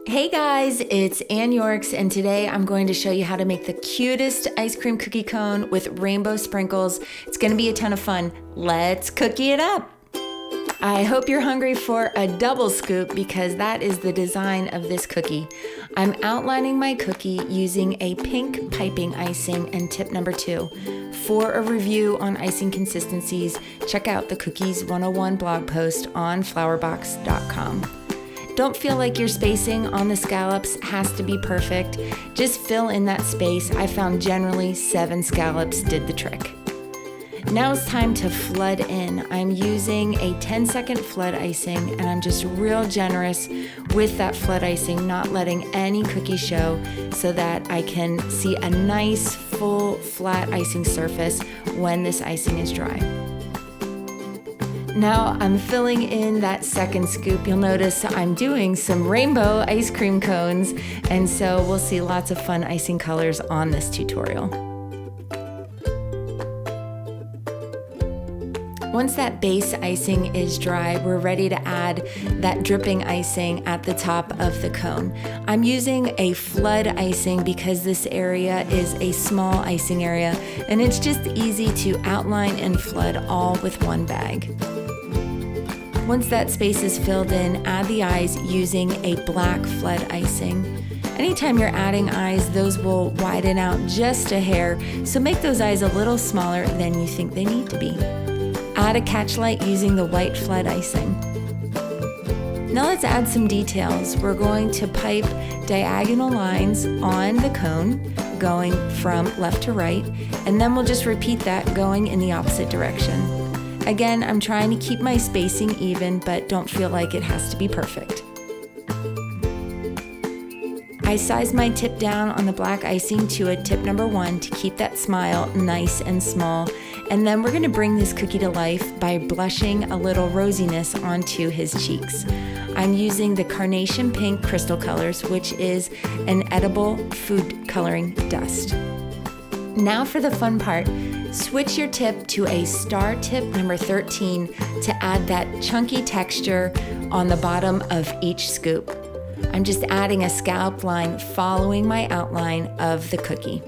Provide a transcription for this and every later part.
Hey guys, it's Ann Yorks, and today I'm going to show you how to make the cutest ice cream cookie cone with rainbow sprinkles. It's going to be a ton of fun. Let's cookie it up. I hope you're hungry for a double scoop because that is the design of this cookie. I'm outlining my cookie using a pink piping icing and tip number 2. For a review on icing consistencies, check out the Cookies 101 blog post on Flourbox.com. Don't feel like your spacing on the scallops has to be perfect. Just fill in that space. I found generally 7 scallops did the trick. Now it's time to flood in. I'm using a 10-second flood icing, and I'm just real generous with that flood icing, not letting any cookie show so that I can see a nice, full, flat icing surface when this icing is dry. Now I'm filling in that second scoop. You'll notice I'm doing some rainbow ice cream cones, and so we'll see lots of fun icing colors on this tutorial. Once that base icing is dry, we're ready to add that dripping icing at the top of the cone. I'm using a flood icing because this area is a small icing area, and it's just easy to outline and flood all with one bag. Once that space is filled in, add the eyes using a black flood icing. Anytime you're adding eyes, those will widen out just a hair, so make those eyes a little smaller than you think they need to be. Add a catch light using the white flood icing. Now let's add some details. We're going to pipe diagonal lines on the cone, going from left to right, and then we'll just repeat that going in the opposite direction. Again, I'm trying to keep my spacing even, but don't feel like it has to be perfect. I sized my tip down on the black icing to a tip number 1 to keep that smile nice and small. And then we're gonna bring this cookie to life by blushing a little rosiness onto his cheeks. I'm using the Carnation Pink Crystal Colors, which is an edible food coloring dust. Now for the fun part. Switch your tip to a star tip number 13 to add that chunky texture on the bottom of each scoop. I'm just adding a scallop line following my outline of the cookie.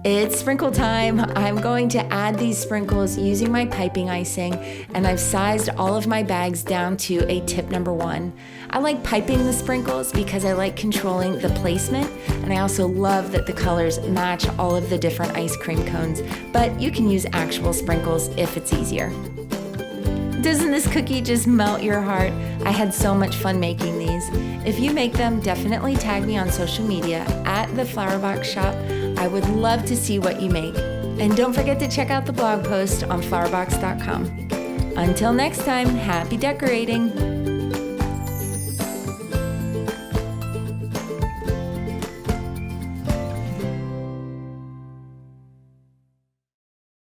It's sprinkle time. I'm going to add these sprinkles using my piping icing, and I've sized all of my bags down to a tip number 1. I like piping the sprinkles because I like controlling the placement, and I also love that the colors match all of the different ice cream cones, but you can use actual sprinkles if it's easier. Doesn't this cookie just melt your heart? I had so much fun making these. If you make them, definitely tag me on social media at the Flourbox shop. I would love to see what you make. And don't forget to check out the blog post on flourbox.com. Until next time, happy decorating!